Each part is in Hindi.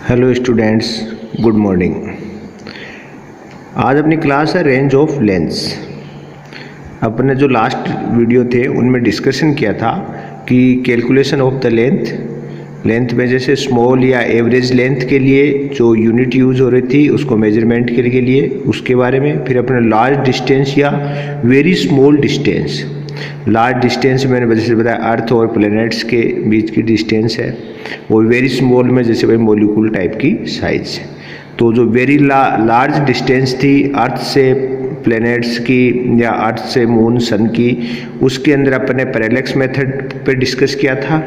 Hello students, good morning. आज अपनी क्लास है रेंज ऑफ लेंथ्स। अपने जो लास्ट वीडियो थे उनमें डिस्कशन किया था कि कैलकुलेशन ऑफ द लेंथ में जैसे स्मॉल या एवरेज लेंथ के लिए जो यूनिट यूज़ हो रही थी उसको मेजरमेंट के लिए उसके बारे में, फिर अपने लार्ज डिस्टेंस या very small distance. Large distance मैंने जैसे बताया अर्थ और प्लैनेट्स के बीच की डिस्टेंस है, और वेरी स्मॉल में जैसे भाई मॉलिक्यूल टाइप की साइज। तो जो वेरी लार्ज डिस्टेंस थी अर्थ से प्लैनेट्स की या अर्थ से मून सन की, उसके अंदर अपने पैरेलैक्स मेथड पे डिस्कस किया था।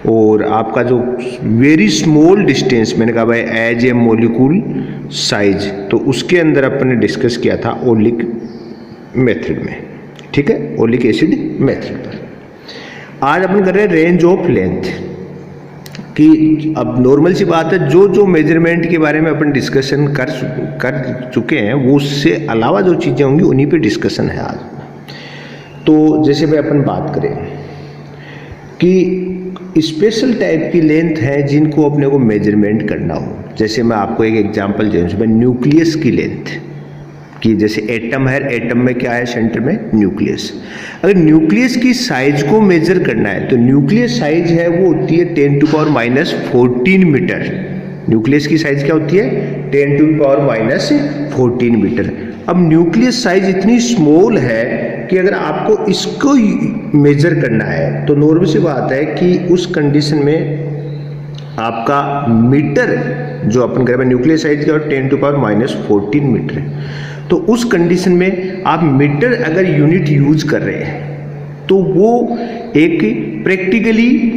और आपका जो वेरी स्मॉल डिस्टेंस मैंने कहा भाई एज ए मॉलिक्यूल साइज, तो उसके अंदर अपने डिस्कस किया था ओलिक मेथड में। ठीक है, ओलिक एसिड मेथड पर। आज अपन कर रहे हैं रेंज ऑफ लेंथ कि अब नॉर्मल सी बात है, जो मेजरमेंट के बारे में अपन डिस्कशन कर चुके हैं वो उससे अलावा जो चीज़ें होंगी उन्हीं पे डिस्कशन है आज। तो जैसे भाई अपन बात करें कि स्पेशल टाइप की लेंथ है जिनको अपने को मेजरमेंट करना हो। जैसे मैं आपको एक एग्जांपल दूं, न्यूक्लियस की लेंथ कि जैसे एटम है, एटम में क्या है सेंटर में न्यूक्लियस। अगर न्यूक्लियस की साइज को मेजर करना है तो न्यूक्लियस साइज है वो होती है 10⁻⁻14 मीटर। न्यूक्लियस की साइज क्या होती है 10⁻⁻14 मीटर। अब न्यूक्लियस साइज इतनी स्मॉल है कि अगर आपको इसको मेजर करना है तो नॉर्मल सी बात है कि उस कंडीशन में आपका मीटर जो अपन कह रहे हैं न्यूक्लियस साइज का 10⁻⁻14 मीटर है, तो उस कंडीशन में आप मीटर अगर यूनिट यूज कर रहे हैं तो वो एक प्रैक्टिकली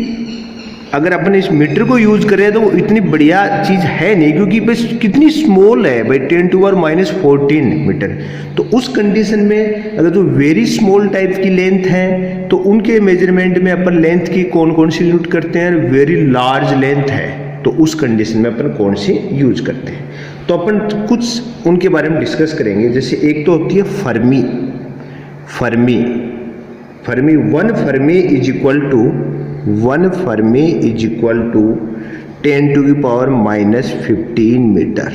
अगर अपन इस मीटर को यूज कर रहे हैं तो वो इतनी बढ़िया चीज है नहीं, क्योंकि बस कितनी स्मॉल है भाई 10⁻⁻14 मीटर। तो उस कंडीशन में अगर जो वेरी स्मॉल टाइप की लेंथ है तो उनके मेजरमेंट में अपन लेंथ की कौन कौन सी यूज करते हैं। वेरी लार्ज लेंथ है तो उस कंडीशन में अपन कौन सी यूज करते हैं, तो अपन कुछ उनके बारे में डिस्कस करेंगे। जैसे एक तो होती है fermi. One fermi is equal to 10⁻⁻15 metre.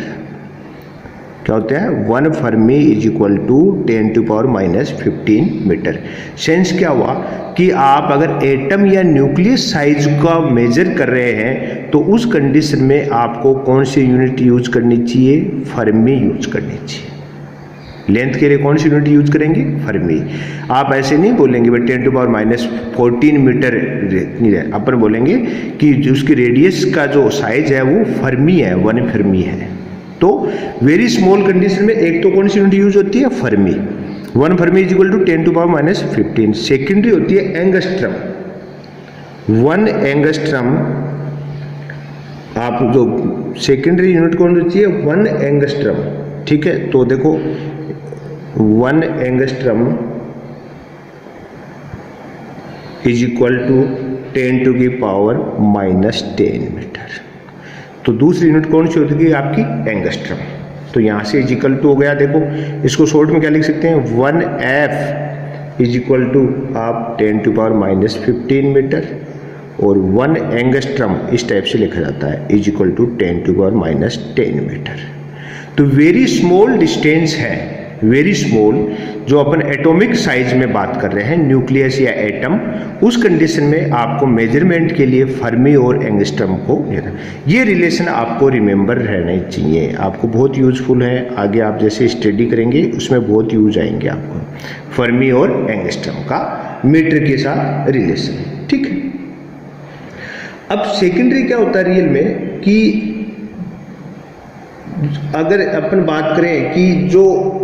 क्या होता है 1 fermi is equal to 10⁻⁻15 metre. Sense क्या हुआ कि आप अगर एटम या न्यूक्लियस साइज का मेजर कर रहे हैं तो उस कंडीशन में आपको कौन सी यूनिट यूज करनी चाहिए, फर्मी यूज करनी चाहिए। लेंथ के लिए कौन सी यूनिट यूज करेंगे, फर्मी। आप ऐसे नहीं बोलेंगे भाई 10⁻⁻14 मीटर नहीं है, अपन बोलेंगे कि जो उसकी रेडियस का जो साइज है वो फर्मी है, 1 फर्मी है। तो वेरी स्मॉल कंडीशन में एक तो कौन सी यूनिट यूज होती है, fermi. 1 fermi is equal to 10⁻⁻15। Secondary होती है एंगस्ट्रम। 1 एंगस्ट्रम, आप जो सेकेंडरी यूनिट कौन होती है 1 एंगस्ट्रम। ठीक है, तो देखो 1 angstrom is equal to 10⁻⁻10 metre. तो दूसरी यूनिट कौन सी होती है आपकी एंगस्ट्रम। तो यहां से इज इक्वल टू हो गया, देखो इसको शॉर्ट में क्या लिख सकते हैं 1F इज इक्वल टू आप 10⁻⁻15 मीटर, और 1 एंगस्ट्रम इस टाइप से लिखा जाता है इज इक्वल टू 10⁻⁻10 मीटर। तो वेरी स्मॉल डिस्टेंस है, वेरी स्मॉल जो अपन एटॉमिक साइज में बात कर रहे हैं न्यूक्लियस या एटम, उस कंडीशन में आपको मेजरमेंट के लिए फर्मी और एंगस्ट्रम को लेना। ये रिलेशन आपको रिमेंबर रहना चाहिए, आपको बहुत यूजफुल है। आगे आप जैसे स्टडी करेंगे उसमें बहुत यूज आएंगे आपको फर्मी और एंगस्ट्रम का मीटर के साथ रिलेशन। ठीक है, अब सेकेंडरी क्या होता है रियल में कि अगर अपन बात करें कि जो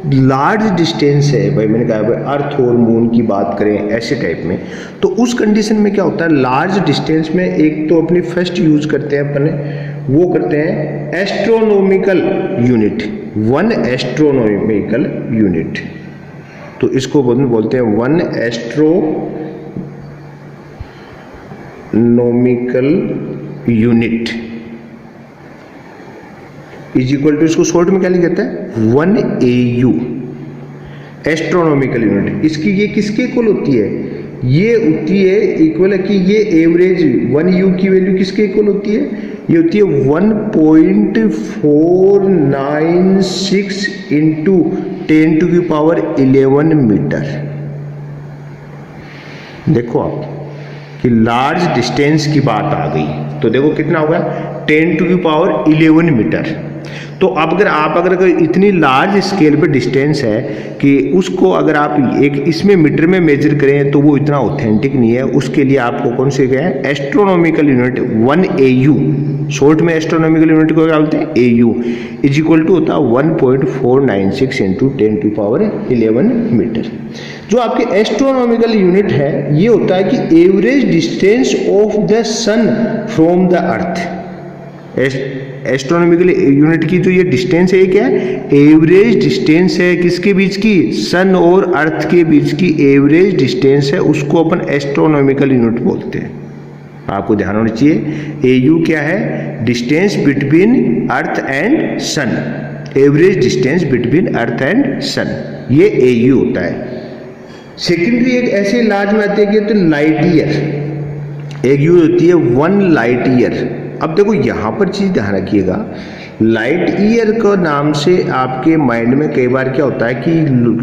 लार्ज डिस्टेंस है, भाई मैंने कहा भाई अर्थ और मून की बात करें ऐसे टाइप में, तो उस कंडीशन में क्या होता है लार्ज डिस्टेंस में एक तो अपनी फर्स्ट यूज करते हैं अपन वो करते हैं एस्ट्रोनॉमिकल यूनिट। 1 एस्ट्रोनॉमिकल यूनिट, तो इसको बोलते हैं 1 astronomical unit is equal to, इसको शॉर्ट में क्या लिखा जाता है 1 AU एस्ट्रोनॉमिकल यूनिट। इसकी ये किसके इक्वल होती है, ये होती है इक्वल है कि ये एवरेज 1U की वैल्यू किसके इक्वल होती है ये होती है 1.496 इंटू 10⁻11 मीटर। देखो आप कि लार्ज डिस्टेंस की बात आ गई तो देखो कितना होगा 10⁻11 मीटर। तो अब अगर इतनी लार्ज स्केल पे डिस्टेंस है कि उसको अगर आप एक इसमें मीटर में मेजर करें तो वो इतना ऑथेंटिक नहीं है। उसके लिए आपको कौन से गए एस्ट्रोनॉमिकल यूनिट 1 AU, शॉर्ट में एस्ट्रोनॉमिकल यूनिट को क्या बोलते हैं AU, इज इक्वल टू होता है 1.496 इंटू 10⁻11 मीटर। जो आपके एस्ट्रोनॉमिकल यूनिट है ये होता है कि average distance of the sun from the earth. Astronomical unit की जो ये डिस्टेंस है क्या है, एवरेज डिस्टेंस है किसके बीच की, सन और अर्थ के बीच की एवरेज डिस्टेंस है, उसको अपन एस्ट्रोनॉमिकल यूनिट बोलते हैं। आपको ध्यान होना चाहिए AU क्या है, distance between earth and sun, average distance between earth and sun, ये AU होता है। सेकेंडरी एक ऐसे लार्ज में आती है कि तो लाइट ईयर, एक यूज होती है 1 लाइट ईयर। अब देखो यहाँ पर चीज ध्यान रखिएगा, लाइट ईयर का नाम से आपके माइंड में कई बार क्या होता है कि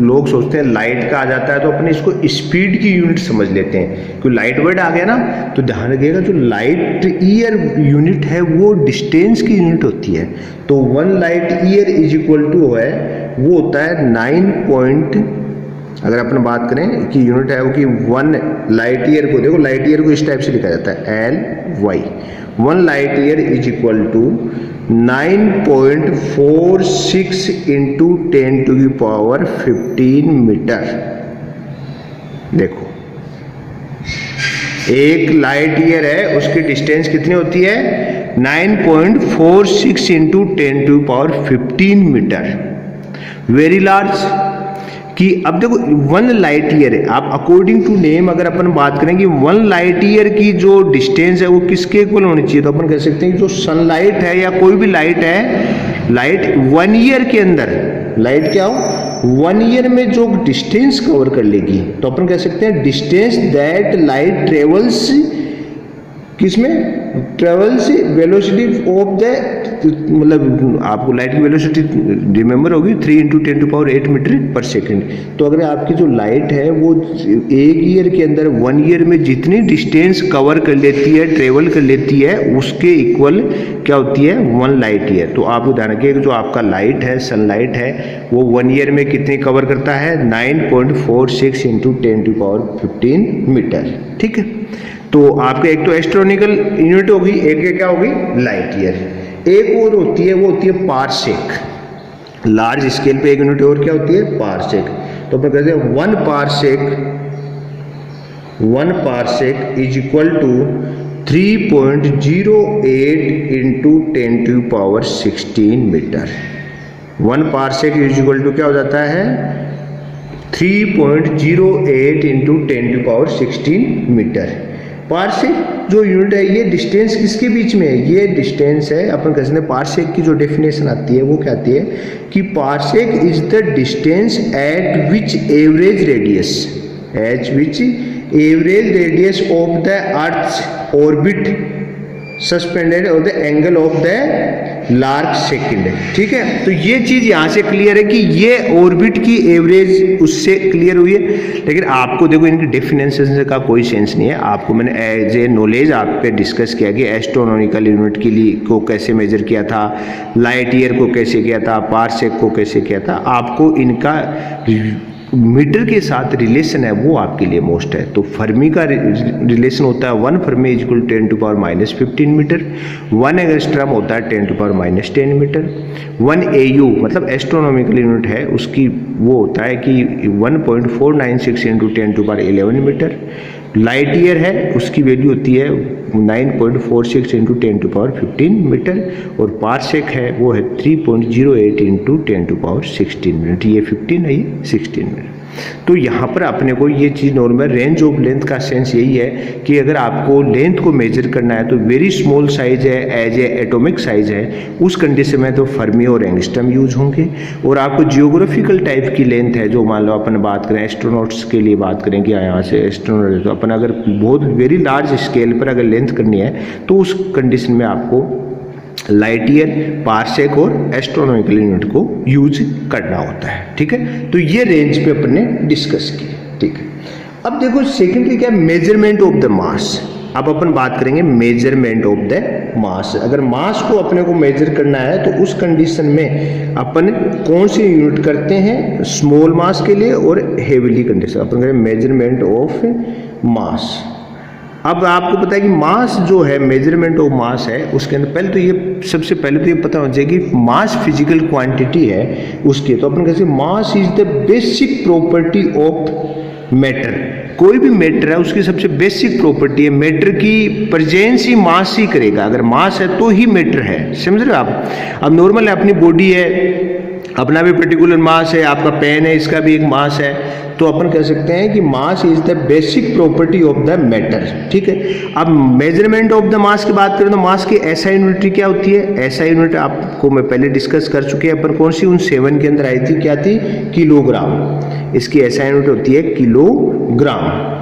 लोग सोचते हैं लाइट का आ जाता है तो अपने इसको स्पीड की यूनिट समझ लेते हैं, क्योंकि लाइट वर्ड आ गया ना। तो ध्यान रखिएगा जो लाइट ईयर यूनिट है वो डिस्टेंस की यूनिट होती है। तो 1 light year is equal to है वो होता है 9 अगर अपन बात करें कि यूनिट है वो कि 1 लाइट ईयर को, देखो लाइट ईयर को इस टाइप से लिखा जाता है LY, 1 light year is equal to 9.46 into 10⁻15 metre. देखो एक लाइट ईयर है उसकी डिस्टेंस कितनी होती है 9.46 इंटू 10⁻15 मीटर, वेरी लार्ज। कि अब देखो 1 लाइट ईयर है, आप अकॉर्डिंग टू नेम अगर अपन बात करें कि 1 लाइट ईयर की जो डिस्टेंस है वो किसके इक्वल होनी चाहिए, तो अपन कह सकते हैं कि जो सनलाइट है या कोई भी लाइट है, लाइट 1 ईयर के अंदर, लाइट क्या हो 1 ईयर में जो डिस्टेंस कवर कर लेगी तो अपन कह सकते हैं डिस्टेंस दैट लाइट ट्रेवल्स, किसमें ट्रेवल्स वेलोसिटी ऑफ द, मतलब आपको लाइट की वेलोसिटी रिमेंबर होगी 3 इंटू 10⁸ मीटर पर सेकेंड। तो अगर आपकी जो लाइट है वो एक ईयर के अंदर 1 ईयर में जितनी डिस्टेंस कवर कर लेती है, ट्रेवल कर लेती है, उसके इक्वल क्या होती है 1 लाइट ईयर। तो आपको ध्यान रखिए जो आपका लाइट है, सनलाइट है, वो 1 ईयर में कितनी कवर करता है 9.46 इंटू 10⁻15 मीटर। ठीक है, तो आपके एक तो एस्ट्रोनॉमिकल यूनिट होगी, एक क्या होगी लाइट ईयर, एक और होती है वो होती है पारसेक। लार्ज स्केल पे एक यूनिट और क्या होती है पारसेक। तो अपन कहते हैं 1 parsec is equal to 3.08 into 10⁻16 metre. 1 parsec is equal to क्या हो जाता है 3.08 इंटू 10⁻16 मीटर। पारसेक जो यूनिट है ये डिस्टेंस किसके बीच में है, ये डिस्टेंस है, अपन कहते हैं पारसेक की जो डेफिनेशन आती है वो क्या आती है कि parsec is the distance at which average radius of the earth orbit suspended और the angle of the arc second. ठीक है, तो ये चीज यहां से क्लियर है कि ये ऑर्बिट की एवरेज उससे क्लियर हुई है। लेकिन आपको देखो इनकी डेफिनेशन का कोई सेंस नहीं है, आपको मैंने एज ए नॉलेज आप पे डिस्कस किया कि एस्ट्रोनॉमिकल यूनिट के लिए को कैसे मेजर किया था, लाइट ईयर को कैसे किया था, पारसेक को कैसे किया था। आपको इनका मीटर के साथ रिलेशन है वो आपके लिए मोस्ट है। तो फर्मी का रिलेशन होता है 1 fermi is equal 10⁻15 metre, 1 angstrom होता है 10⁻10 मीटर, 1 AU मतलब एस्ट्रोनॉमिकल यूनिट है उसकी वो होता है कि 1.496 इंटू 10⁻11 मीटर। लाइट ईयर है उसकी वैल्यू होती है 9.46 इंटू 10⁻15 मीटर, और पारसेक है वो है 3.08 इंटू 10⁻16 मिनट। ये 15 है, ये 16 मिनट। तो यहाँ पर अपने को ये चीज़ नॉर्मल रेंज ऑफ लेंथ का सेंस यही है कि अगर आपको लेंथ को मेजर करना है तो वेरी स्मॉल साइज है, एज ए एटॉमिक साइज है, उस कंडीशन में तो फर्मी और एंगस्ट्रॉम यूज होंगे। और आपको जियोग्राफिकल टाइप की लेंथ है, जो मान लो अपन बात करें एस्ट्रोनॉट्स के लिए बात करें कि यहाँ से एस्ट्रोनॉट, तो अपन अगर बहुत वेरी लार्ज स्केल पर अगर लेंथ करनी है तो उस कंडीशन में आपको लाइट ईयर, पार्सेक और एस्ट्रोनॉमिकल यूनिट को यूज करना होता है। ठीक है, तो ये रेंज पे अपन ने डिस्कस की। ठीक है, अब देखो सेकेंडली क्या है, मेजरमेंट ऑफ द मास। अब अपन बात करेंगे मेजरमेंट ऑफ द मास। अगर मास को अपने को मेजर करना है तो उस कंडीशन में अपन कौन सी यूनिट करते हैं, स्मॉल मास के लिए और हेवीली कंडीशन अपन करें मेजरमेंट ऑफ मास। अब आपको पता है कि मास जो है, मेजरमेंट ऑफ मास है, उसके अंदर पहले तो ये सबसे पहले तो ये पता होना चाहिए कि मास फिजिकल क्वांटिटी है उसकी। तो अपन कैसे, mass is the basic property of matter. कोई भी मैटर है उसकी सबसे बेसिक प्रॉपर्टी है, मैटर की प्रेजेंस ही मास ही करेगा। अगर मास है तो ही मैटर है, समझ रहे हो आप। अब नॉर्मल है, अपनी बॉडी है, अपना भी पर्टिकुलर मास है, आपका पेन है, इसका भी एक मास है। तो अपन कह सकते हैं कि mass is the basic property of the matter. ठीक है, अब मेजरमेंट ऑफ द मास की बात करें तो मास की एसआई यूनिट क्या होती है। एसआई यूनिट आपको मैं पहले डिस्कस कर चुके हैं अपन, कौन सी, उन 7 के अंदर आई थी, क्या थी, किलोग्राम। इसकी एसआई यूनिट होती है किलोग्राम।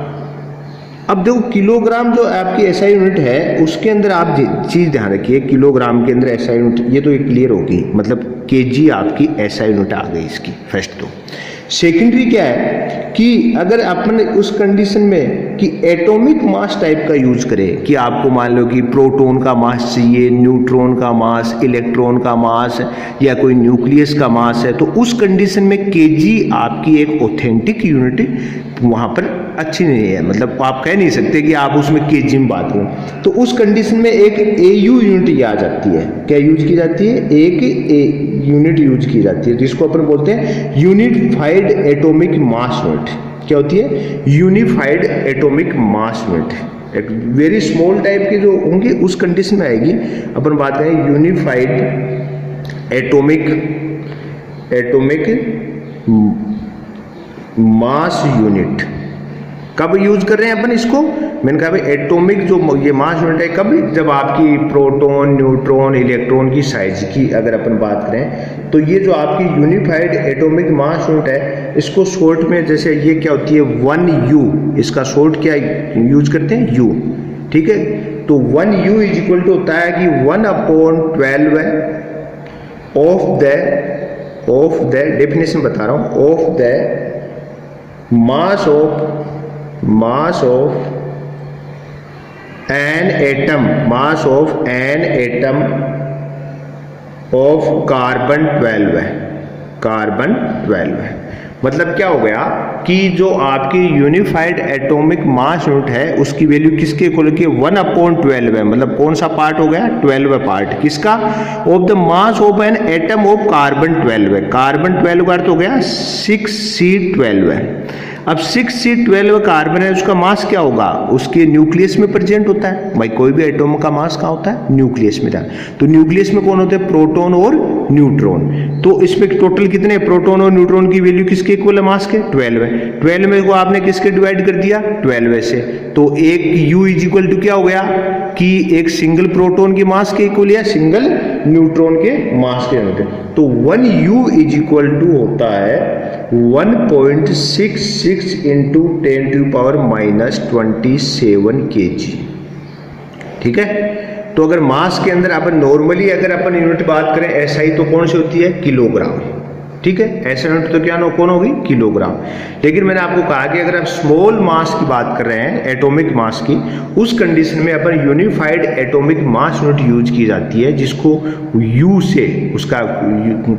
अब देखो किलोग्राम जो आपकी एसआई यूनिट है उसके अंदर आप चीज ध्यान रखिए, किलोग्राम के अंदर एसआई यूनिट, ये तो क्लियर होगी, मतलब केजी आपकी एसआई यूनिट आ गई इसकी, फर्स्ट तो। सेकेंडरी क्या है कि अगर अपन उस कंडीशन में कि एटॉमिक मास टाइप का यूज करें, कि आपको मान लो कि प्रोटॉन का मास चाहिए, न्यूट्रॉन का मास, इलेक्ट्रॉन का मास या कोई न्यूक्लियस का मास है, तो उस कंडीशन में केजी आपकी एक ऑथेंटिक यूनिट वहाँ पर अच्छी नहीं है। मतलब आप कह नहीं सकते कि आप उसमें केजी में बात करो। तो उस कंडीशन में एक एयू यूनिट आ जाती है। क्या यूज की जाती है, एक यूनिट यूज की जाती है जिसको अपन बोलते हैं यूनिफाइड एटॉमिक मास यूनिट। क्या होती है, यूनिफाइड एटॉमिक मास यूनिट। एक वेरी स्मॉल टाइप की जो होंगी उस कंडीशन में आएगी। अपन बात करें यूनिफाइड एटॉमिक मास यूनिट। कब यूज कर रहे हैं अपन इसको, मैंने कहा भाई एटॉमिक जो ये मास यूनिट है कब, जब आपकी प्रोटॉन, न्यूट्रॉन, इलेक्ट्रॉन की साइज की अगर अपन बात करें तो ये जो आपकी यूनिफाइड एटॉमिक मास यूनिट है, इसको शॉर्ट में जैसे ये क्या होती है 1U, इसका शॉर्ट क्या यूज करते हैं, U। ठीक है, तो 1U इज इक्वल टू होता है कि 1/12 ऑफ द डेफिनेशन बता रहा हूं, of the mass of an atom of carbon 12 है, कार्बन 12 है। मतलब क्या हो गया कि जो आपकी यूनिफाइड एटॉमिक मास यूनिट है उसकी वैल्यू किसके इक्वल की 1/12 है। मतलब कौन सा पार्ट हो गया, 12 पार्ट किसका, of the mass of an atom of carbon 12 है। कार्बन 12 का अर्थ हो गया 6C12 है। अब 6C12 कार्बन है, उसका मास क्या होगा, उसके न्यूक्लियस में प्रेजेंट होता है। भाई कोई भी एटॉम का मास कहाँ होता है, न्यूक्लियस में। तो न्यूक्लियस में कौन होते हैं, प्रोटॉन और न्यूट्रॉन। तो इसमें टोटल कितने प्रोटॉन और न्यूट्रॉन की वैल्यू किसके इक्वल है, मास के 12 है। 12 में को आपने किसके डिवाइड कर दिया, 12 से। तो एक U इज इक्वल टू क्या हो गया कि एक सिंगल प्रोटॉन की मास के इक्वल या सिंगल न्यूट्रॉन के मास के होते हैं। तो 1U इज इक्वल टू होता है 1.66 इंटू 10⁻⁻27 kg। ठीक है, तो अगर मास के अंदर अपन नॉर्मली अगर अपन यूनिट बात करें एसआई तो कौन सी होती है, किलोग्राम। ठीक है, ऐसा यूनिट तो क्या कौन होगी, किलोग्राम। लेकिन मैंने आपको कहा कि अगर आप स्मॉल मास की बात कर रहे हैं, एटॉमिक मास की, उस कंडीशन में अपन unified atomic mass unit use की जाती है, जिसको U से, उसका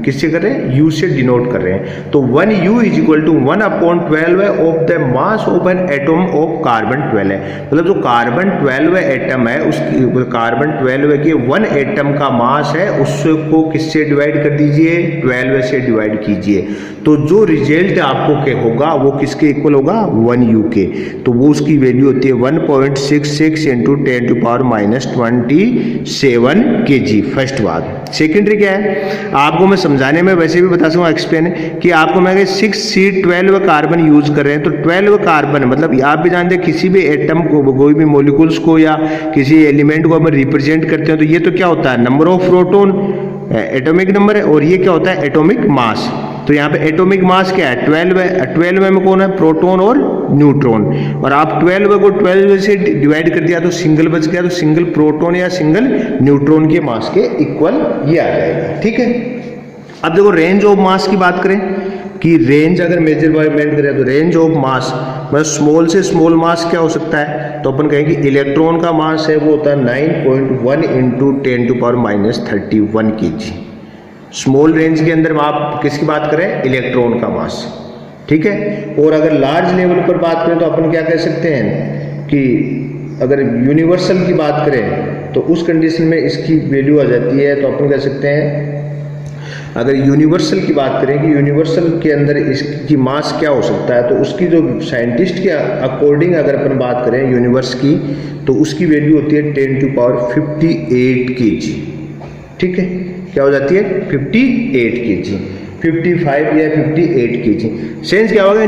किससे कर रहे हैं, U से डिनोट कर रहे हैं। तो 1U is equal to 1/12 of the mass of an atom of carbon 12 है। मतलब जो कार्बन 12 एटम है, उसकी कार्बन 12 के 1 एटम का मास है, उसको किससे डिवाइड कर दीजिए, 12 से डिवाइड कीजिए। तो जो रिजल्ट आपको क्या होगा वो किसके इक्वल होगा, 1U के। तो वो उसकी वैल्यू होती है 1.66 इंटू 10⁻⁻27 kg। फर्स्ट बात। सेकेंडरी क्या है, आपको मैं समझाने में वैसे भी बता सकूँ, एक्सप्लेन कि आपको मैं 6C12 कार्बन यूज कर रहे हैं। तो 12 कार्बन मतलब आप भी जानते हैं किसी भी एटम को, कोई भी मॉलिक्यूल्स को या किसी एलिमेंट को हम रिप्रेजेंट करते हैं तो ये तो क्या होता है, number of proton, atomic number है, और ये क्या होता है, एटॉमिक मास। तो यहाँ पे एटॉमिक मास क्या है 12 है, 12 में कौन है प्रोटॉन और न्यूट्रॉन, और आप 12 को 12 से डिवाइड कर दिया तो सिंगल बच गया, तो सिंगल प्रोटॉन या सिंगल न्यूट्रॉन के मास के इक्वल ये आ जाएगा। ठीक है, अब देखो रेंज ऑफ मास की बात करें कि रेंज अगर मेजरमेंट करें तो रेंज ऑफ मास मतलब स्मॉल से स्मॉल मास क्या हो सकता है, तो अपन कहेंगे इलेक्ट्रॉन का मास है वो होता है 9.1 इंटू 10⁻³ kg। स्मॉल रेंज के अंदर आप किसकी बात करें, इलेक्ट्रॉन का मास। ठीक है, और अगर लार्ज लेवल पर बात करें तो अपन क्या कह सकते हैं कि अगर यूनिवर्सल की बात करें तो उस कंडीशन में इसकी वैल्यू आ जाती है, तो अपन कह सकते हैं अगर यूनिवर्सल की बात करें कि यूनिवर्सल के अंदर इसकी मास क्या हो सकता है, तो उसकी जो साइंटिस्ट के अकॉर्डिंग अगर अपन बात करें यूनिवर्स की तो उसकी वैल्यू होती है 10⁻58 kg। ठीक है, क्या हो जाती है 58 kg, 55 या 58 kg। सेंस क्या होगा,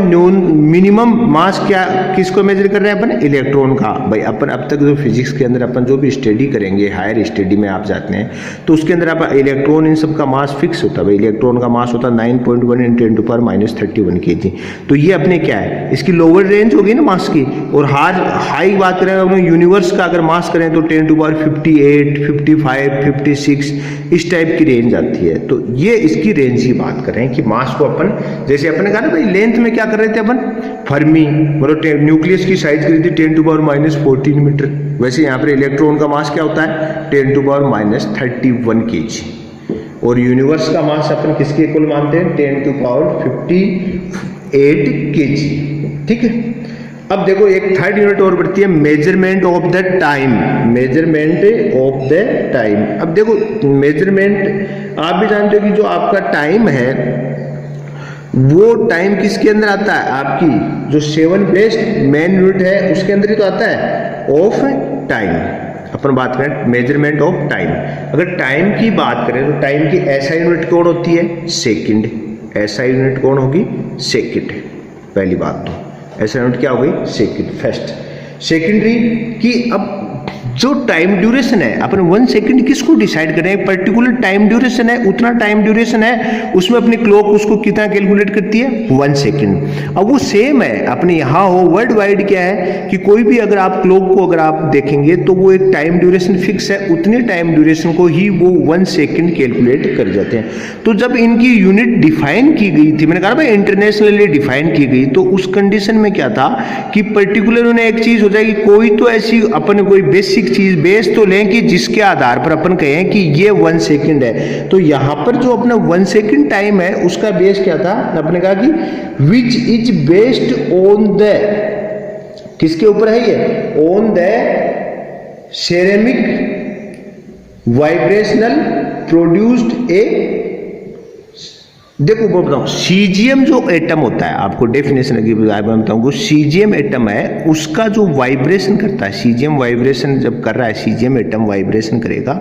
मिनिमम मास क्या किसको मेजर कर रहे हैं अपन, इलेक्ट्रॉन का। भाई अपन अब तक जो फिजिक्स के अंदर अपन जो भी स्टडी करेंगे, हायर स्टडी में आप जाते हैं तो उसके अंदर आप इलेक्ट्रॉन इन सब का मास फिक्स होता है। भाई इलेक्ट्रॉन का मास होता है 9.1 इंटू 10⁻³ kg। तो ये अपने क्या है, इसकी लोअर रेंज होगी ना मास की, और हाई बात करें अपने यूनिवर्स का अगर मास करें तो 10⁻58, 55, 56 इस टाइप की रेंज आती है। तो ये इसकी रेंज की बात करें कि मास को अपन, जैसे अपन ने कहा ना भाई लेंथ में क्या कर रहे थे अपन, फर्मी मतलब न्यूक्लियस की साइज करी थी 10⁻14 मीटर, वैसे यहाँ पर इलेक्ट्रॉन का मास क्या होता है 10⁻31 kg, और यूनिवर्स का मास अपन किसके इक्वल मानते हैं 10⁻58 kg। ठीक है, अब देखो एक थर्ड यूनिट और बढ़ती है, measurement of the time. Measurement of the time, अब देखो मेजरमेंट आप भी जानते हो कि जो आपका टाइम है वो टाइम किसके अंदर आता है, आपकी जो 7 बेस्ट मेन यूनिट है उसके अंदर ही तो आता है ऑफ टाइम। अपन बात करें मेजरमेंट ऑफ टाइम, अगर टाइम की बात करें तो टाइम की ऐसा यूनिट कौन होती है, सेकंड। ऐसा यूनिट कौन होगी, सेकंड। पहली बात तो ऐसा यूनिट क्या हो गई, सेकंड। फर्स्ट सेकेंडरी की अब जो टाइम ड्यूरेशन है अपन 1 सेकंड किसको डिसाइड करें, एक पर्टिकुलर टाइम ड्यूरेशन है, उतना टाइम ड्यूरेशन है, उसमें अपनी क्लॉक उसको कितना कैलकुलेट करती है 1 सेकंड। अब वो सेम है अपने यहाँ हो, वर्ल्ड वाइड क्या है कि कोई भी अगर आप क्लॉक को अगर आप देखेंगे तो वो एक टाइम ड्यूरेशन फिक्स है, उतने टाइम ड्यूरेशन को ही वो 1 सेकंड कैलकुलेट कर जाते हैं। तो जब इनकी यूनिट डिफाइन की गई थी, मैंने कहा भाई इंटरनेशनली डिफाइन की गई, तो उस कंडीशन में क्या था कि पर्टिकुलर उन्हें एक चीज हो जाएगी, कोई तो ऐसी अपन कोई बेसिक चीज बेस तो लें कि जिसके आधार पर अपन कहें कि ये 1 सेकंड है। तो यहां पर जो अपना 1 सेकंड टाइम है उसका बेस क्या था, अपने कहा कि which is based on the, किसके ऊपर है ये, on the ceramic vibrational produced a, देखो मैं बताऊं सीजियम जो एटम होता है, आपको डेफिनेशन की मैं बताऊंगा, सीजियम एटम है उसका जो वाइब्रेशन करता है, सीजियम वाइब्रेशन जब कर रहा है, सीजियम एटम वाइब्रेशन करेगा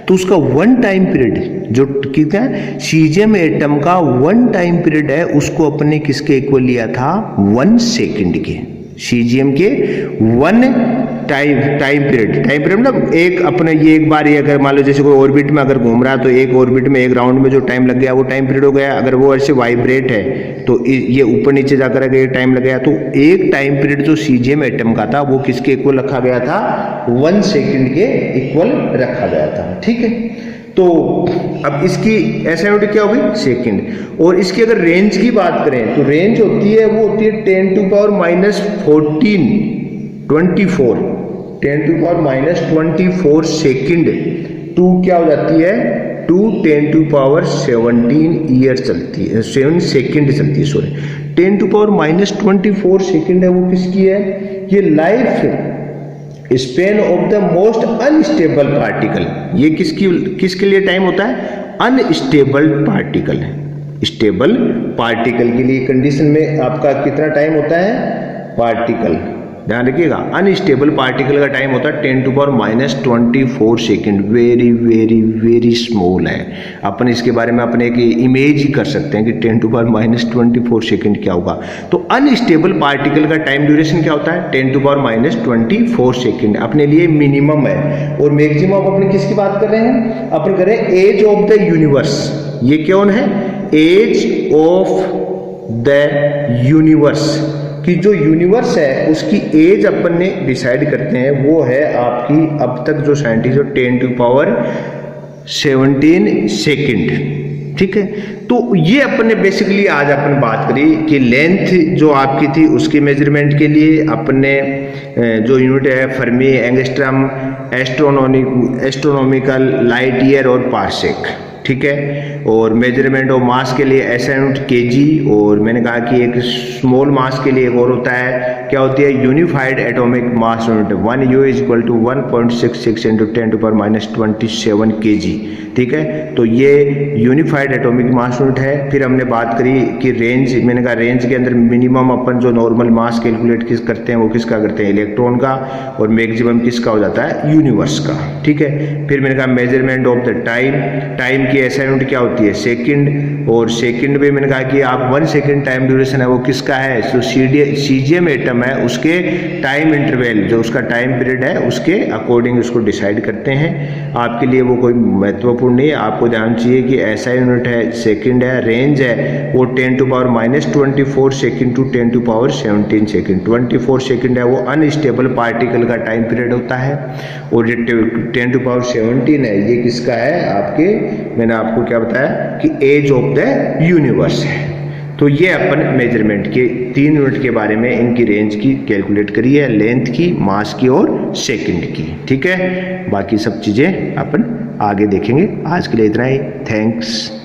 तो उसका 1 टाइम पीरियड जो कितना है, सीजियम एटम का 1 टाइम पीरियड है, उसको अपने किसके इक्वल लिया था 1 सेकंड के, सीजियम के 1 टाइम पीरियड मतलब एक अपने ये एक बार ये अगर मान लो जैसे कोई ऑर्बिट में अगर घूम रहा है तो एक ऑर्बिट में एक राउंड में जो टाइम लग गया वो टाइम पीरियड हो गया। अगर वो ऐसे वाइब्रेट है तो ये ऊपर नीचे जाकर अगर एक टाइम लग गया तो एक टाइम पीरियड जो सीजियम एटम का था वो किसके इक्वल रखा गया था, 1 सेकंड के इक्वल रखा गया था। ठीक है, तो अब इसकी ऐसा यूनिट क्या होगी, सेकंड। और इसकी अगर रेंज की बात करें तो रेंज होती है वो होती है 10⁻24 सेकंड टू क्या हो जाती है, टू 10⁻17 ईयर चलती है, 7 सेकंड चलती है, सॉरी 10⁻24 सेकंड है वो किसकी है, ये life span of the most unstable particle. ये किसके लिए टाइम होता है, अनस्टेबल पार्टिकल है। स्टेबल पार्टिकल के लिए कंडीशन में आपका कितना टाइम होता है, पार्टिकल ध्यान रखिएगा, अनस्टेबल पार्टिकल का टाइम होता है 10⁻24 second, very very very small है। अपन इसके बारे में अपने एक इमेज ही कर सकते हैं कि 10⁻24 सेकंड क्या होगा। तो अनस्टेबल पार्टिकल का टाइम ड्यूरेशन क्या होता है 10⁻24 सेकंड, अपने लिए मिनिमम है। और मैक्सिमम अपने किसकी बात कर रहे हैं, अपन कर रहे हैं एज ऑफ द यूनिवर्स। ये कौन है, एज ऑफ द यूनिवर्स, कि जो यूनिवर्स है उसकी एज अपन ने डिसाइड करते हैं, वो है आपकी अब तक जो साइंटिस्ट 10⁻17 सेकेंड। ठीक है, तो ये अपन ने बेसिकली आज अपन बात करी कि लेंथ जो आपकी थी उसकी मेजरमेंट के लिए अपन ने जो यूनिट है Fermi, angstrom, astronomical, light year और पार्सेक। ठीक है, और मेजरमेंट ऑफ मास के लिए ऐसा यूनिट केजी, और मैंने कहा कि एक स्मॉल मास के लिए एक और होता है, क्या होती है, unified atomic mass unit 1U = 1.66 × 10⁻27 kg। ठीक है, तो ये यूनिफाइड एटॉमिक मास यूनिट है। फिर हमने बात करी कि रेंज, मैंने कहा रेंज के अंदर मिनिमम अपन जो नॉर्मल मास कैलकुलेट किस करते हैं वो किसका करते हैं, इलेक्ट्रॉन का, और मैक्सिमम किसका हो जाता है, यूनिवर्स का। ठीक है, फिर मैंने कहा मेजरमेंट ऑफ द टाइम की ऐसा यूनिट क्या होती है, सेकंड, और सेकंड में मैंने कहा कि आप 1 सेकंड टाइम ड्यूरेशन है वो किसका है, तो सीजियम एटम है उसके टाइम इंटरवल, जो उसका टाइम पीरियड है उसके अकॉर्डिंग उसको डिसाइड करते हैं। आपके लिए वो कोई महत्वपूर्ण नहीं है, आपको ध्यान चाहिए कि ऐसा यूनिट है सेकंड है, रेंज है वो 10⁻24 सेकंड टू 10⁻17 सेकंड। 24 सेकंड है वो अनस्टेबल पार्टिकल का टाइम पीरियड होता है, और ये 10⁻17 है ये किसका है, आपके, मैंने आपको क्या बताया कि एज ऑफ द यूनिवर्स है। तो ये अपन मेजरमेंट के 3 यूनिट के बारे में इनकी रेंज की कैलकुलेट करी है, लेंथ की, मास की और सेकंड की। ठीक है, बाकी सब चीज़ें अपन आगे देखेंगे। आज के लिए इतना ही, थैंक्स।